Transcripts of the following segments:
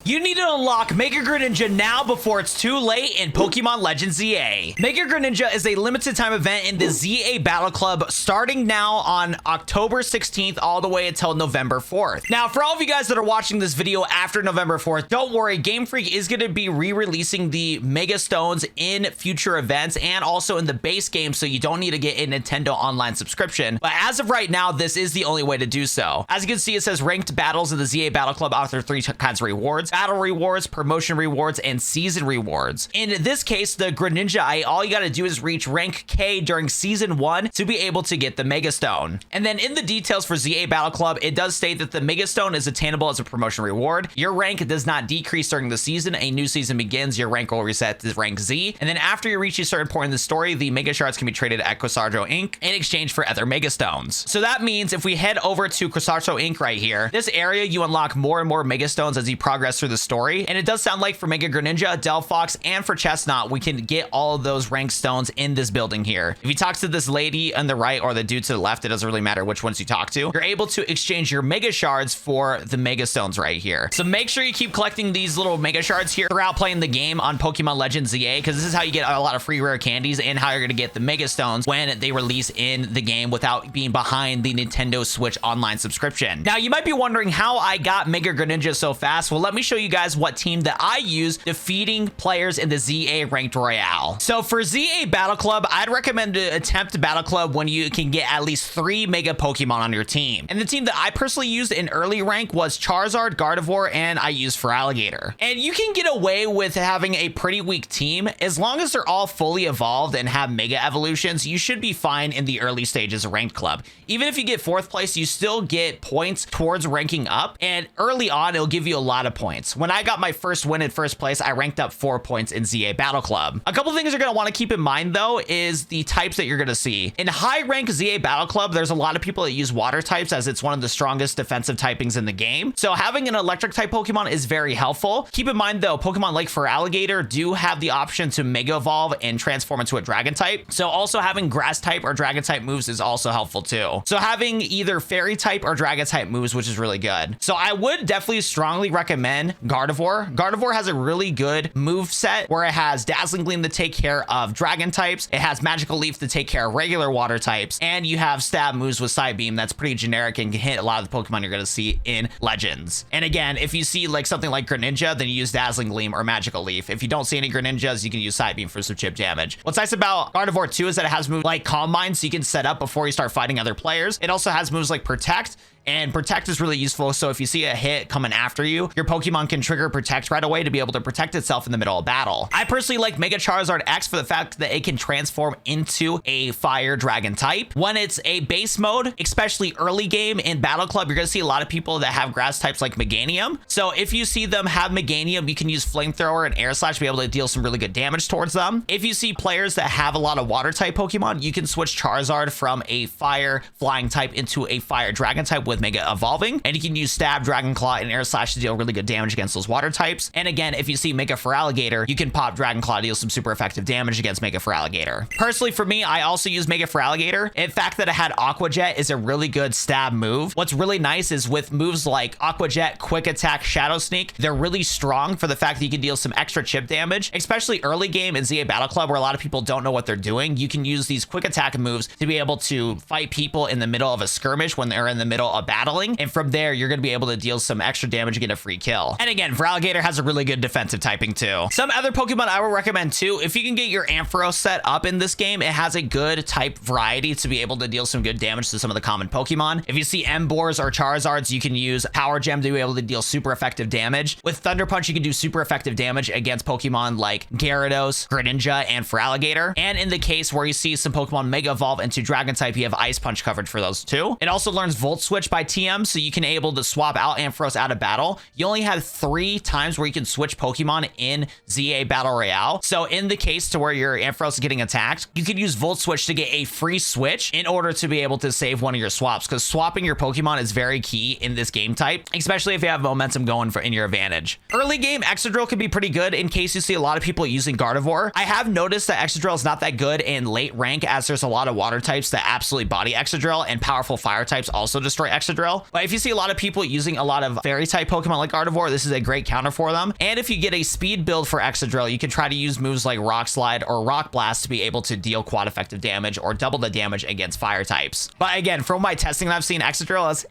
You need to unlock Mega Greninja now before it's too late in Pokemon Legends ZA. Mega Greninja is a limited time event in the ZA Battle Club starting now on October 16th all the way until November 4th. Now, for all of you guys that are watching this video after November 4th, don't worry, Game Freak is going to be re-releasing the Mega Stones in future events and also in the base game, so you don't need to get a Nintendo Online subscription. But as of right now, this is the only way to do so. As you can see, it says ranked battles in the ZA Battle Club offer three kinds of rewards: battle rewards, promotion rewards, and season rewards. In this case, the Greninjite, all you got to do is reach rank K during season 1 to be able to get the Mega Stone. And then in the details for ZA Battle Club, it does state that the Mega Stone is attainable as a promotion reward. Your rank does not decrease during the season. A new season begins, your rank will reset to rank Z. And then after you reach a certain point in the story, the Mega Shards can be traded at Quasarjo Inc. in exchange for other Mega Stones. So that means if we head over to Quasarjo Inc. right here, this area you unlock more and more Mega Stones as you progress through the story. And it does sound like for Mega Greninja, Delphox, and for Chestnut, we can get all of those rank stones in this building here. If you talk to this lady on the right or the dude to the left, it doesn't really matter which ones you talk to. You're able to exchange your Mega Shards for the Mega Stones right here. So make sure you keep collecting these little Mega Shards here throughout playing the game on Pokemon Legends ZA, because this is how you get a lot of free rare candies and how you're going to get the Mega Stones when they release in the game without being behind the Nintendo Switch Online subscription. Now, you might be wondering how I got Mega Greninja so fast. Well, let me show you guys what team that I use defeating players in the ZA Ranked Royale. So for ZA Battle Club, I'd recommend to attempt Battle Club when you can get at least 3 Mega Pokemon on your team. And the team that I personally used in early rank was Charizard, Gardevoir, and I used Feraligatr. And you can get away with having a pretty weak team. As long as they're all fully evolved and have Mega Evolutions, you should be fine in the early stages of Ranked Club. Even if you get 4th place, you still get points towards ranking up. And early on, it'll give you a lot of points. When I got my first win in 1st place, I ranked up 4 points in ZA Battle Club. A couple things you're going to want to keep in mind, though, is the types that you're going to see. In high rank ZA Battle Club, there's a lot of people that use water types as it's one of the strongest defensive typings in the game. So having an electric type Pokemon is very helpful. Keep in mind, though, Pokemon like Feraligatr do have the option to Mega Evolve and transform into a Dragon type. So also having Grass type or Dragon type moves is also helpful too. So having either Fairy type or Dragon type moves, which is really good. So I would definitely strongly recommend Gardevoir. Gardevoir has a really good move set where it has Dazzling Gleam to take care of Dragon types. It has Magical Leaf to take care of regular water types. And you have stab moves with Side Beam that's pretty generic and can hit a lot of the Pokemon you're going to see in Legends. And again, if you see like something like Greninja, then you use Dazzling Gleam or Magical Leaf. If you don't see any Greninjas, you can use Side Beam for some chip damage. What's nice about Gardevoir too is that it has moves like Calm Mind, so you can set up before you start fighting other players. It also has moves like Protect, and Protect is really useful. So if you see a hit coming after you, your Pokemon can trigger Protect right away to be able to protect itself in the middle of battle. I personally like Mega Charizard X for the fact that it can transform into a Fire Dragon type. When it's a base mode, especially early game in Battle Club, you're going to see a lot of people that have grass types like Meganium. So if you see them have Meganium, you can use Flamethrower and Air Slash to be able to deal some really good damage towards them. If you see players that have a lot of water type Pokemon, you can switch Charizard from a Fire Flying type into a Fire Dragon type with Mega Evolving, and you can use Stab, Dragon Claw, and Air Slash to deal really good damage against those water types. And again, if you see Mega Feraligatr, you can pop Dragon Claw to deal some super effective damage against Mega Feraligatr. Personally, for me, I also use Mega Feraligatr. In fact, that it had Aqua Jet is a really good stab move. What's really nice is with moves like Aqua Jet, Quick Attack, Shadow Sneak, they're really strong for the fact that you can deal some extra chip damage, especially early game in ZA Battle Club where a lot of people don't know what they're doing. You can use these quick attack moves to be able to fight people in the middle of a skirmish when they're in the middle of battling. And from there, you're going to be able to deal some extra damage and get a free kill. And again, Feraligatr has a really good defensive typing too. Some other Pokemon I would recommend too, if you can get your Ampharos set up in this game, it has a good type variety to be able to deal some good damage to some of the common Pokemon. If you see Emboars or Charizards, you can use Power Gem to be able to deal super effective damage. With Thunder Punch, you can do super effective damage against Pokemon like Gyarados, Greninja, and Feraligatr. And in the case where you see some Pokemon Mega Evolve into Dragon type, you have Ice Punch covered for those too. It also learns Volt Switch by TM, so you can able to swap out Ampharos out of battle. You only have 3 times where you can switch Pokemon in ZA Battle Royale. So in the case to where your Ampharos is getting attacked, you could use Volt Switch to get a free switch in order to be able to save one of your swaps, because swapping your Pokemon is very key in this game type, especially if you have momentum going in your advantage. Early game, Excadrill can be pretty good in case you see a lot of people using Gardevoir. I have noticed that Excadrill is not that good in late rank, as there's a lot of water types that absolutely body Excadrill, and powerful fire types also destroy Excadrill. But if you see a lot of people using a lot of fairy type Pokemon like Gardevoir, this is a great counter for them. And if you get a speed build for Excadrill, you can try to use moves like Rock Slide or Rock Blast to be able to deal quad effective damage or double the damage against fire types. But again, from my testing that I've seen, Excadrill is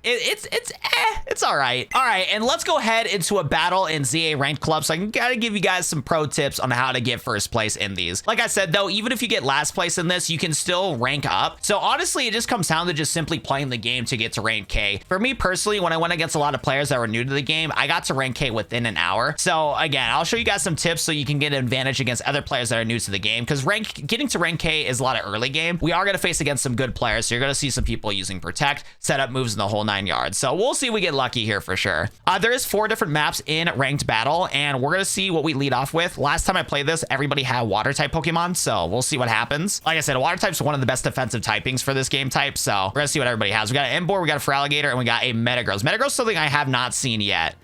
it's all right. All right, and let's go ahead into a battle in ZA ranked club. So I gotta give you guys some pro tips on how to get first place in these. Like I said, though, even if you get last place in this, you can still rank up. So honestly, it just comes down to just simply playing the game to get to rank K. For me personally, when I went against a lot of players that were new to the game, I got to rank K within an hour. So again, I'll show you guys some tips so you can get an advantage against other players that are new to the game, because getting to rank K is a lot of early game. We are going to face against some good players, so you're going to see some people using Protect, set up moves in the whole 9 yards. So we'll see if we get lucky here for sure. There is 4 different maps in ranked battle, and we're going to see what we lead off with. Last time I played this, everybody had water type Pokemon, so we'll see what happens. Like I said, water type's one of the best defensive typings for this game type, so we're going to see what everybody has. We got an Emboar, we got a Feraligatr, and we got a Metagross. Metagross is something I have not seen yet.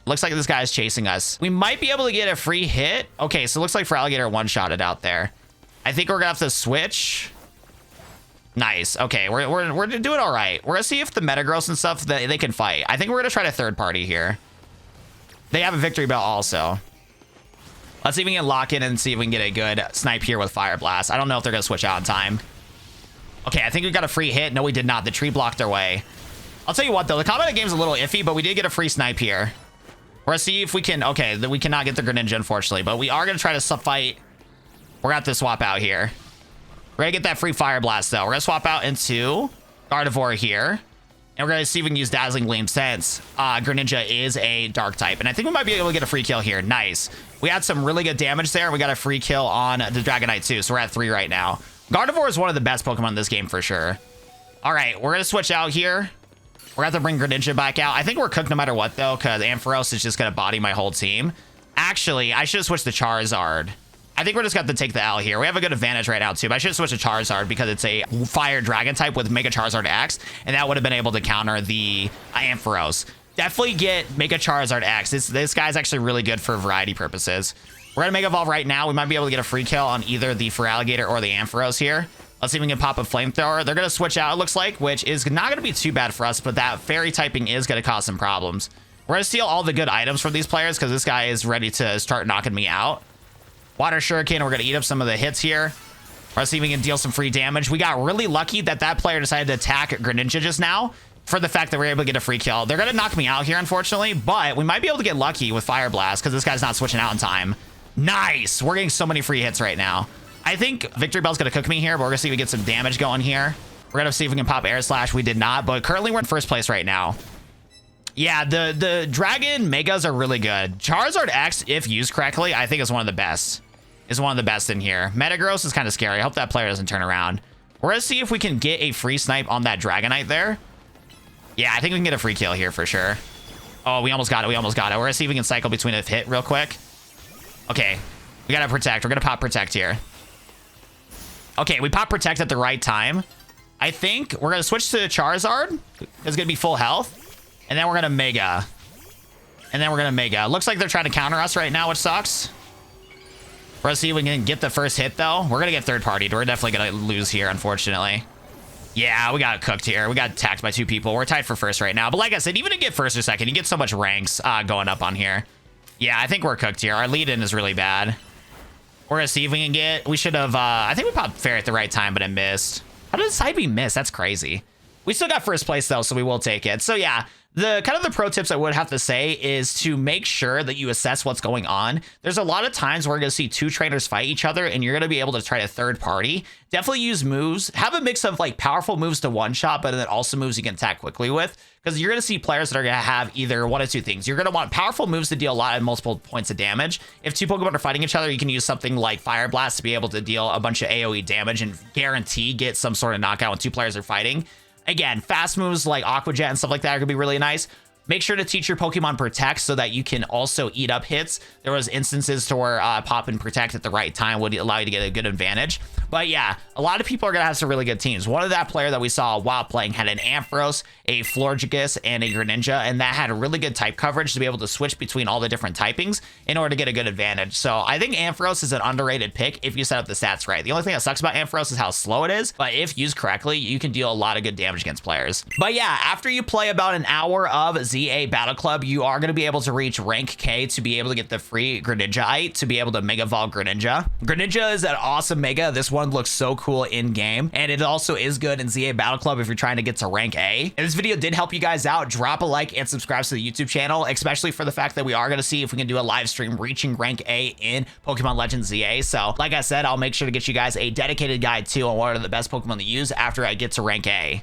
Looks like this guy is chasing us. We might be able to get a free hit. Okay, so it looks like Feraligatr one-shotted out there. I think we're gonna have to switch. Nice. Okay, we're doing all right. We're gonna see if the Metagross and stuff that they can fight. I think we're gonna try to third party here. They have a victory belt also. Let's see if we can lock in and see if we can get a good snipe here with Fire Blast. I don't know if they're gonna switch out in time. Okay, I think we got a free hit. No, we did not. The tree blocked their way. I'll tell you what, though. The combat of the game's a little iffy, but we did get a free snipe here. We're gonna see if we can... Okay, we cannot get the Greninja, unfortunately, but we are gonna try to fight. We're gonna have to swap out here. We're gonna get that free Fire Blast, though. We're gonna swap out into Gardevoir here. And we're gonna see if we can use Dazzling Gleam since Greninja is a Dark type. And I think we might be able to get a free kill here. Nice. We had some really good damage there, and we got a free kill on the Dragonite, too. So we're at 3 right now. Gardevoir is one of the best Pokemon in this game, for sure. All right, we're gonna switch out here. We're gonna have to bring Greninja back out. I think we're cooked no matter what, though, because Ampharos is just gonna body my whole team. Actually, I should have switched to Charizard. I think we're just gonna have to take the L here. We have a good advantage right now, too, but I should have switched to Charizard because it's a Fire Dragon type with Mega Charizard X, and that would have been able to counter the Ampharos. Definitely get Mega Charizard X. This guy's actually really good for variety purposes. We're gonna Mega Evolve right now. We might be able to get a free kill on either the Feraligatr or the Ampharos here. Let's see if we can pop a Flamethrower. They're going to switch out, it looks like, which is not going to be too bad for us, but that fairy typing is going to cause some problems. We're going to steal all the good items from these players because this guy is ready to start knocking me out. Water Shuriken, we're going to eat up some of the hits here. We're going to see if we can deal some free damage. We got really lucky that player decided to attack Greninja just now for the fact that we're able to get a free kill. They're going to knock me out here, unfortunately, but we might be able to get lucky with Fire Blast because this guy's not switching out in time. Nice. We're getting so many free hits right now. I think Victory Bell's going to cook me here, but we're going to see if we get some damage going here. We're going to see if we can pop Air Slash. We did not, but currently we're in first place right now. Yeah, the Dragon Megas are really good. Charizard X, if used correctly, I think is one of the best. Is one of the best in here. Metagross is kind of scary. I hope that player doesn't turn around. We're going to see if we can get a free snipe on that Dragonite there. Yeah, I think we can get a free kill here for sure. Oh, we almost got it. We almost got it. We're going to see if we can cycle between a hit real quick. Okay, we got to Protect. We're going to pop Protect here. Okay, we pop Protect at the right time. I think we're going to switch to Charizard. It's going to be full health. And then we're going to Mega. And then we're going to Mega. Looks like they're trying to counter us right now, which sucks. We're going to see if we can get the first hit, though. We're going to get third-partied. We're definitely going to lose here, unfortunately. Yeah, we got cooked here. We got attacked by 2 people. We're tied for first right now. But like I said, even to get first or second, you get so much ranks going up on here. Yeah, I think we're cooked here. Our lead-in is really bad. We're going to see if we can get... We should have... I think we popped Fair at the right time, but it missed. How did the side B miss? That's crazy. We still got first place, though, so we will take it. So, yeah, the kind of the pro tips I would have to say is to make sure that you assess what's going on. There's a lot of times where we're going to see 2 trainers fight each other, and you're going to be able to try to third party. Definitely use moves. Have a mix of, like, powerful moves to one-shot, but then also moves you can attack quickly with. Because you're going to see players that are going to have either one of 2 things. You're going to want powerful moves to deal a lot of multiple points of damage. If 2 Pokemon are fighting each other, you can use something like Fire Blast to be able to deal a bunch of AoE damage and guarantee get some sort of knockout when 2 players are fighting. Again, fast moves like Aqua Jet and stuff like that are going to be really nice. Make sure to teach your Pokemon Protect so that you can also eat up hits. There was instances to where Pop and Protect at the right time would allow you to get a good advantage. But yeah, a lot of people are going to have some really good teams. One of that player that we saw while playing had an Ampharos, a Florges, and a Greninja, and that had a really good type coverage to be able to switch between all the different typings in order to get a good advantage. So I think Ampharos is an underrated pick if you set up the stats right. The only thing that sucks about Ampharos is how slow it is, but if used correctly, you can deal a lot of good damage against players. But yeah, after you play about an hour of ZA Battle Club, you are going to be able to reach rank K to be able to get the free Greninjite to be able to Mega Evolve Greninja. Greninja is an awesome Mega. This one looks so cool in game, and it also is good in ZA Battle Club if you're trying to get to rank A. If this video did help you guys out, drop a like and subscribe to the YouTube channel, especially for the fact that we are going to see if we can do a live stream reaching rank A in Pokemon Legends ZA. So like I said, I'll make sure to get you guys a dedicated guide too on what are the best Pokemon to use after I get to rank A.